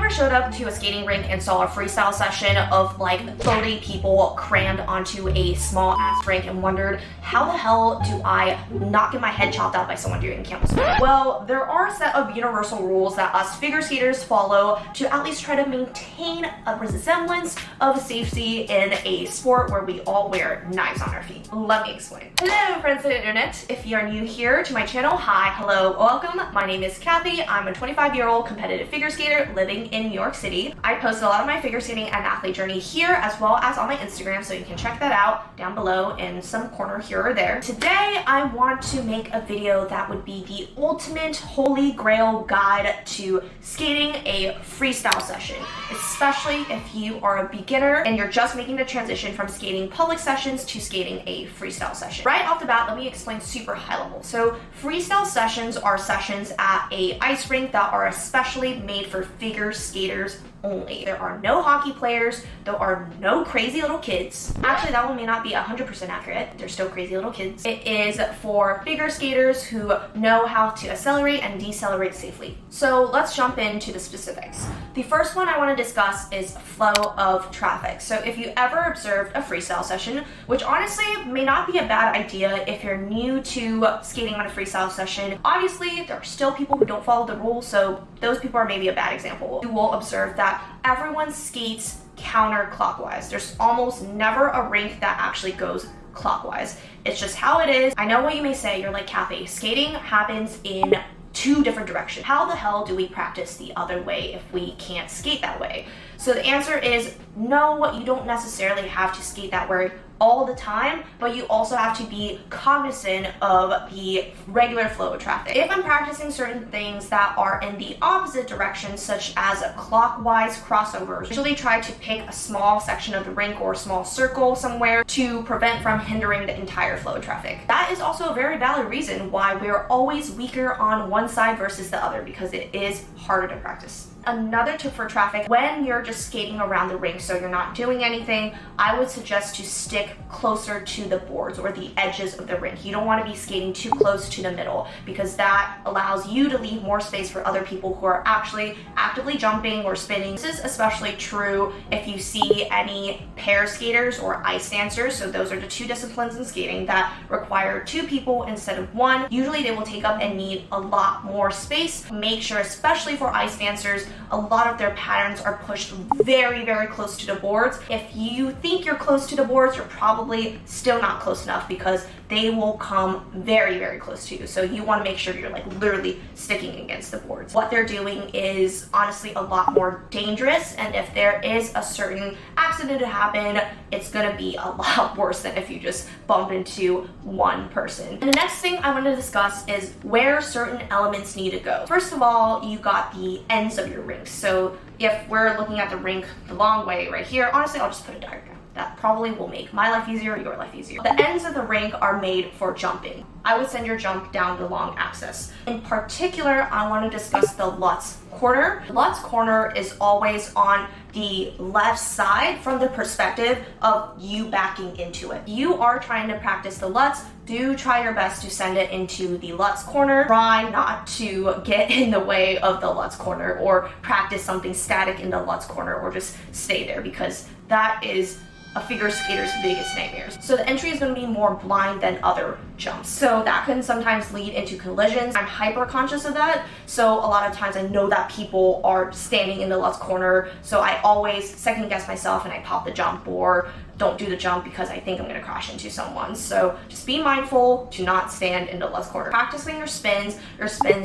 ever showed up to a skating rink and saw a freestyle session of like 30 people crammed onto a small ass rink and wondered, how the hell do I not get my head chopped off by someone doing camel spin? Well, there are a set of universal rules that us figure skaters follow to at least try to maintain a resemblance of safety in a sport where we all wear knives on our feet. Let me explain. Hello friends of the internet. If you are new here to my channel, hi, hello, welcome. My name is Kathy. I'm a 25-year-old competitive figure skater living in New York City. I post a lot of my figure skating and athlete journey here as well as on my Instagram, so you can check that out down below in some corner here or there. Today, I want to make a video that would be the ultimate holy grail guide to skating a freestyle session, especially if you are a beginner and you're just making the transition from skating public sessions to skating a freestyle session. Right off the bat, let me explain super high level. So freestyle sessions are sessions at a ice rink that are especially made for figure skaters only. There are no hockey players, there are no crazy little kids. Actually, that one may not be 100% accurate. They're still crazy little kids. It is for figure skaters who know how to accelerate and decelerate safely. So let's jump into the specifics. The first one I want to discuss is flow of traffic. So if you ever observed a freestyle session, which honestly may not be a bad idea if you're new to skating on a freestyle session, obviously there are still people who don't follow the rules, so those people are maybe a bad example. You will observe that everyone skates counterclockwise. There's almost never a rink that actually goes clockwise. It's just how it is. I know what you may say. You're like, Kathy, skating happens in two different directions. How the hell do we practice the other way if we can't skate that way? So the answer is no, you don't necessarily have to skate that way all the time, but you also have to be cognizant of the regular flow of traffic. If I'm practicing certain things that are in the opposite direction, such as clockwise crossovers, I usually try to pick a small section of the rink or a small circle somewhere to prevent from hindering the entire flow of traffic. That is also a very valid reason why we're always weaker on one side versus the other, because it is harder to practice. Another tip for traffic, when you're just skating around the rink, so you're not doing anything, I would suggest to stick closer to the boards or the edges of the rink. You don't want to be skating too close to the middle, because that allows you to leave more space for other people who are actually actively jumping or spinning. This is especially true if you see any pair skaters or ice dancers. So those are the two disciplines in skating that require two people instead of one. Usually they will take up and need a lot more space. Make sure, especially for ice dancers, a lot of their patterns are pushed very, very close to the boards. If you think you're close to the boards, you're probably still not close enough, because they will come very, very close to you. So you want to make sure you're like literally sticking against the boards. What they're doing is honestly a lot more dangerous, and if there is a certain accident to happen, it's gonna be a lot worse than if you just bump into one person. And the next thing I want to discuss is where certain elements need to go. First of all, you got the ends of your rink. So if we're looking at the rink the long way right here, honestly, I'll just put a diagram. That probably will make my life easier or your life easier. The ends of the rink are made for jumping. I would send your jump down the long axis. In particular, I want to discuss the Lutz corner. Lutz corner is always on the left side from the perspective of you backing into it. You are trying to practice the Lutz. Do try your best to send it into the Lutz corner. Try not to get in the way of the Lutz corner or practice something static in the Lutz corner, or just stay there, because that is a figure skater's biggest nightmares. So the entry is going to be more blind than other jumps. So that can sometimes lead into collisions. I'm hyper conscious of that. So a lot of times I know that people are standing in the Lutz corner. So I always second guess myself and I pop the jump or don't do the jump because I think I'm going to crash into someone. So just be mindful to not stand in the Lutz corner. Practicing your spins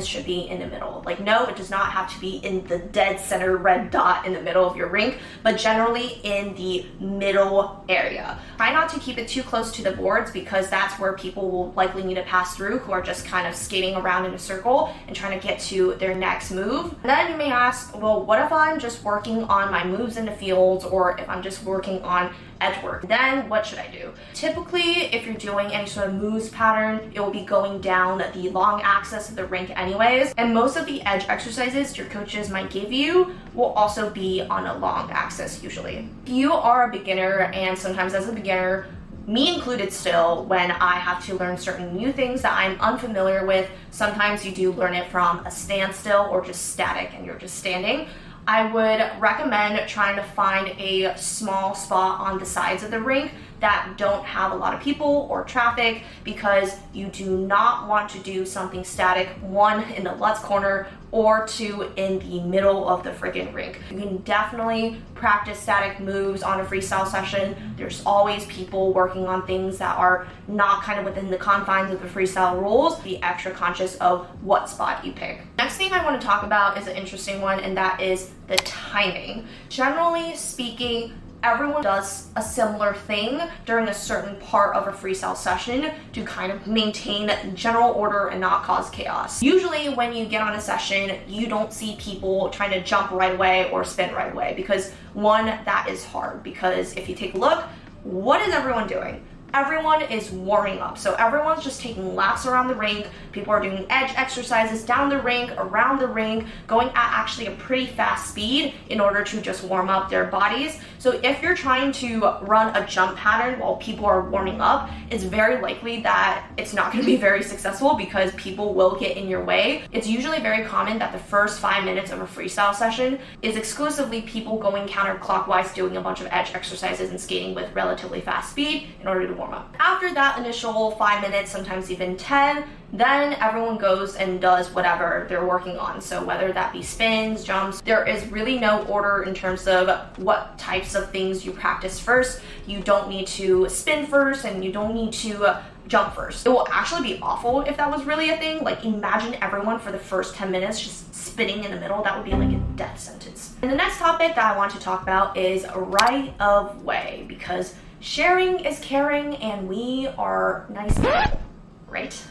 should be in the middle. Like, no, it does not have to be in the dead center red dot in the middle of your rink, but generally in the middle area. Try not to keep it too close to the boards, because that's where people will likely need to pass through who are just kind of skating around in a circle and trying to get to their next move. And then you may ask, well, what if I'm just working on my moves in the field, or if I'm just working on edge work? Then what should I do? Typically, if you're doing any sort of moves pattern, it will be going down the long axis of the rink anyways, and most of the edge exercises your coaches might give you will also be on a long axis usually. If you are a beginner, and sometimes as a beginner, me included still, when I have to learn certain new things that I'm unfamiliar with, sometimes you do learn it from a standstill or just static and you're just standing. I would recommend trying to find a small spot on the sides of the rink that don't have a lot of people or traffic, because you do not want to do something static, one, in the Let's corner, or two, in the middle of the freaking rink. You can definitely practice static moves on a freestyle session. There's always people working on things that are not kind of within the confines of the freestyle rules. Be extra conscious of what spot you pick. Next thing I want to talk about is an interesting one, and that is the timing. Generally speaking, everyone does a similar thing during a certain part of a freestyle session to kind of maintain general order and not cause chaos. Usually when you get on a session, you don't see people trying to jump right away or spin right away, because one, that is hard, because if you take a look, what is everyone doing? Everyone is warming up. So everyone's just taking laps around the rink. People are doing edge exercises down the rink, around the rink, going at actually a pretty fast speed in order to just warm up their bodies. So if you're trying to run a jump pattern while people are warming up, it's very likely that it's not going to be very successful, because people will get in your way. It's usually very common that the first 5 minutes of a freestyle session is exclusively people going counterclockwise, doing a bunch of edge exercises and skating with relatively fast speed in order to warm up. After that initial 5 minutes, sometimes even 10, then everyone goes and does whatever they're working on. So whether that be spins, jumps, there is really no order in terms of what types of things you practice first. You don't need to spin first, and you don't need to jump first. It will actually be awful if that was really a thing. Like, imagine everyone for the first 10 minutes just spinning in the middle. That would be like a death sentence. And the next topic that I want to talk about is right of way, because sharing is caring, and we are nice people, right?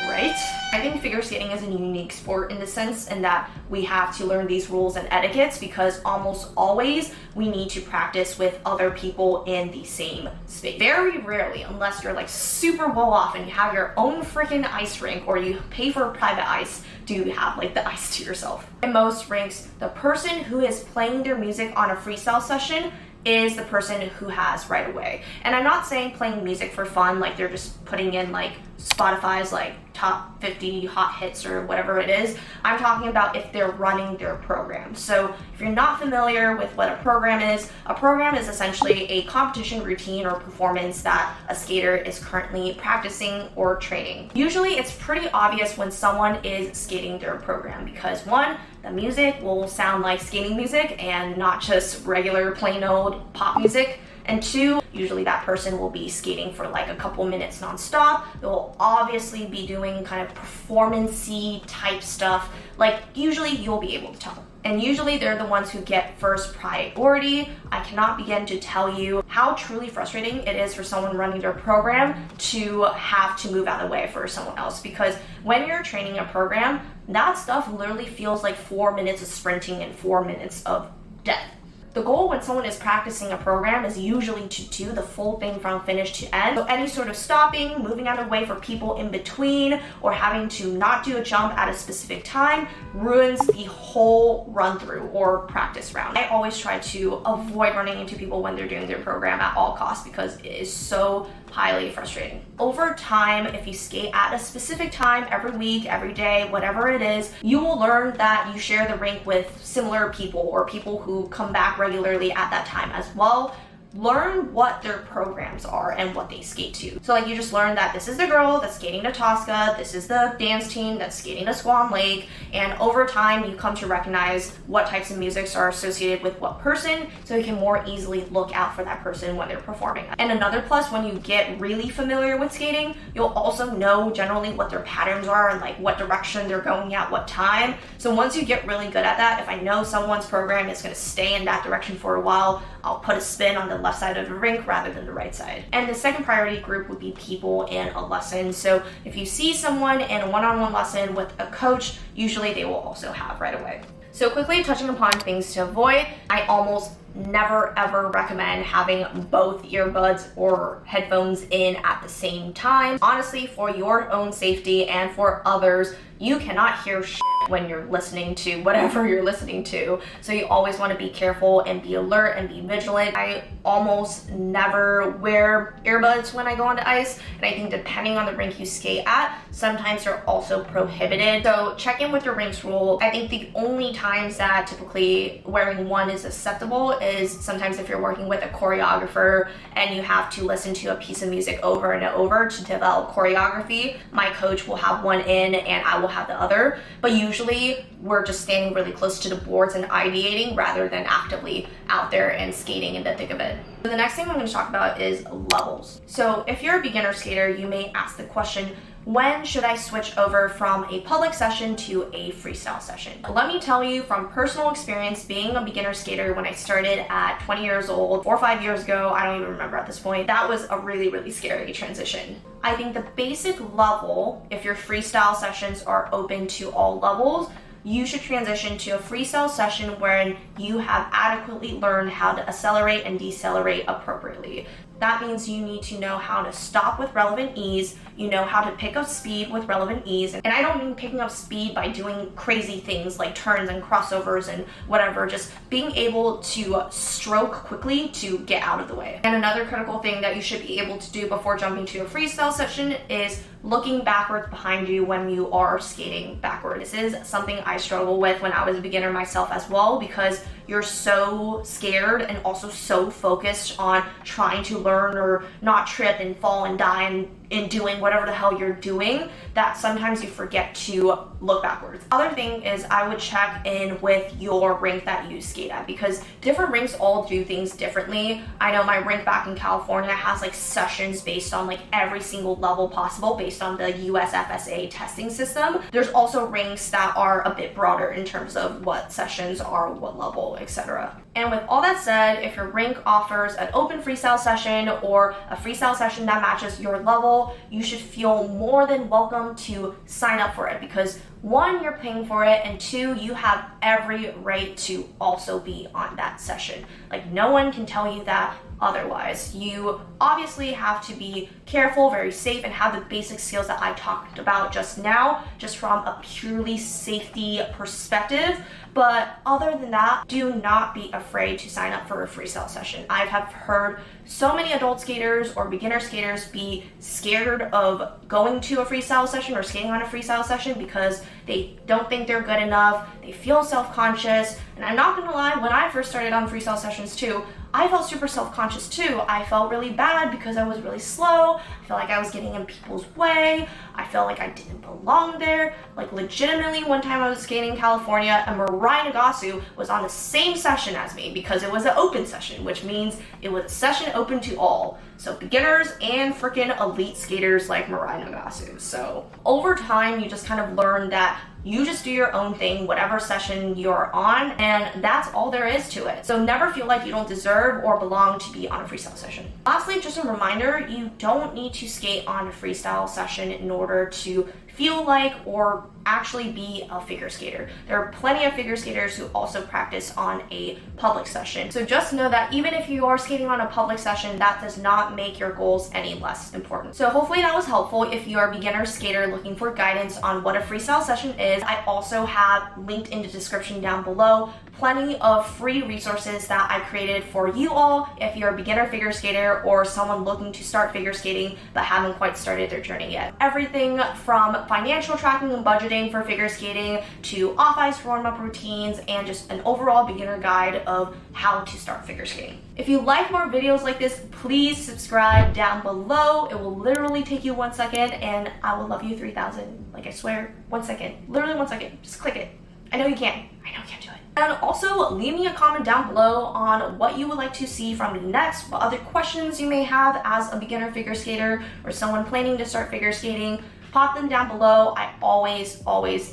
Right? I think figure skating is a unique sport in the sense in that we have to learn these rules and etiquettes, because almost always we need to practice with other people in the same space. Very rarely, unless you're like super well off and you have your own freaking ice rink, or you pay for private ice, do you have like the ice to yourself. In most rinks, the person who is playing their music on a freestyle session is the person who has right away. And I'm not saying playing music for fun, like they're just putting in like Spotify's like top 50 hot hits or whatever it is. I'm talking about if they're running their program. So if you're not familiar with what a program is essentially a competition routine or performance that a skater is currently practicing or training. Usually it's pretty obvious when someone is skating their program, because one, the music will sound like skating music and not just regular plain old pop music. And two, usually that person will be skating for like a couple minutes nonstop. They'll obviously be doing kind of performance-y type stuff. Like, usually you'll be able to tell. And usually they're the ones who get first priority. I cannot begin to tell you how truly frustrating it is for someone running their program to have to move out of the way for someone else. Because when you're training a program, that stuff literally feels like 4 minutes of sprinting and 4 minutes of death. The goal when someone is practicing a program is usually to do the full thing from finish to end. So any sort of stopping, moving out of the way for people in between, or having to not do a jump at a specific time ruins the whole run through or practice round. I always try to avoid running into people when they're doing their program at all costs, because it is so highly frustrating. Over time, if you skate at a specific time every week, every day, whatever it is, you will learn that you share the rink with similar people or people who come back regularly at that time as well. Learn what their programs are and what they skate to. So like, you just learn that this is the girl that's skating to Tosca, this is the dance team that's skating to Swan Lake, and over time you come to recognize what types of musics are associated with what person, so you can more easily look out for that person when they're performing. And another plus, when you get really familiar with skating, you'll also know generally what their patterns are and like what direction they're going at what time. So once you get really good at that, if I know someone's program is going to stay in that direction for a while, I'll put a spin on the left side of the rink rather than the right side. And the second priority group would be people in a lesson. So if you see someone in a one-on-one lesson with a coach, usually they will also have right away. So quickly touching upon things to avoid, I almost never ever recommend having both earbuds or headphones in at the same time. Honestly, for your own safety and for others, you cannot hear shit when you're listening to whatever you're listening to. So you always want to be careful and be alert and be vigilant. I almost never wear earbuds when I go onto ice, and I think depending on the rink you skate at, sometimes they're also prohibited. So check in with your rink's rule. I think the only times that typically wearing one is acceptable is sometimes if you're working with a choreographer and you have to listen to a piece of music over and over to develop choreography. My coach will have one in and I will have the other, but usually we're just standing really close to the boards and ideating rather than actively out there and skating in the thick of it. So the next thing I'm going to talk about is levels. So if you're a beginner skater, you may ask the question, when should I switch over from a public session to a freestyle session? Let me tell you from personal experience, being a beginner skater when I started at 20 years old, 4 or 5 years ago, I don't even remember at this point, that was a really scary transition. I think the basic level, if your freestyle sessions are open to all levels, you should transition to a freestyle session wherein you have adequately learned how to accelerate and decelerate appropriately. That means you need to know how to stop with relevant ease, you know how to pick up speed with relevant ease, and I don't mean picking up speed by doing crazy things like turns and crossovers and whatever, just being able to stroke quickly to get out of the way. And another critical thing that you should be able to do before jumping to a freestyle session is looking backwards behind you when you are skating backward. This is something I struggle with when I was a beginner myself as well, because you're so scared and also so focused on trying to learn or not trip and fall and die in doing whatever the hell you're doing that sometimes you forget to look backwards. Other thing is I would check in with your rink that you skate at, because different rinks all do things differently. I know my rink back in California has like sessions based on like every single level possible based on the USFSA testing system. There's also rinks that are a bit broader in terms of what sessions are, what level, etc. And with all that said, if your rink offers an open freestyle session or a freestyle session that matches your level, you should feel more than welcome to sign up for it, because one, you're paying for it, and two, you have every right to also be on that session. Like, no one can tell you that otherwise. You obviously have to be careful, very safe, and have the basic skills that I talked about just now, just from a purely safety perspective. But other than that, do not be afraid to sign up for a freestyle session. I have heard so many adult skaters or beginner skaters be scared of going to a freestyle session or skating on a freestyle session because they don't think they're good enough, they feel self-conscious, and I'm not gonna lie, when I first started on freestyle sessions too, I felt super self-conscious too. I felt really bad because I was really slow. I felt like I was getting in people's way. I felt like I didn't belong there. Like, legitimately, one time I was skating in California and Mariah Nagasu was on the same session as me because it was an open session, which means it was a session open to all. So beginners and freaking elite skaters like Mariah Nagasu. So over time, you just kind of learn that you just do your own thing, whatever session you're on, and that's all there is to it. So never feel like you don't deserve or belong to be on a freestyle session. Lastly, just a reminder, you don't need to skate on a freestyle session in order to feel like or actually be a figure skater. There are plenty of figure skaters who also practice on a public session. So just know that even if you are skating on a public session, that does not make your goals any less important. So hopefully that was helpful. If you are a beginner skater looking for guidance on what a freestyle session is, I also have linked in the description down below plenty of free resources that I created for you all if you're a beginner figure skater or someone looking to start figure skating but haven't quite started their journey yet. Everything from financial tracking and budgeting for figure skating to off-ice warm-up routines and just an overall beginner guide of how to start figure skating. If you like more videos like this, please subscribe down below. It will literally take you 1 second and I will love you 3,000. Like, I swear, 1 second. Literally 1 second. Just click it. I know you can. I know you can do it. And also leave me a comment down below on what you would like to see from me next, what other questions you may have as a beginner figure skater or someone planning to start figure skating. Pop them down below. I always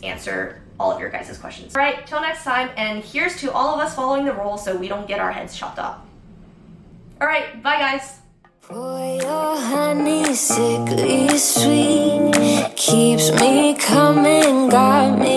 answer all of your guys' questions. All right, till next time, and here's to all of us following the rules so we don't get our heads chopped off. All right, bye guys. Boy, your honey sickly sweet keeps me coming, got me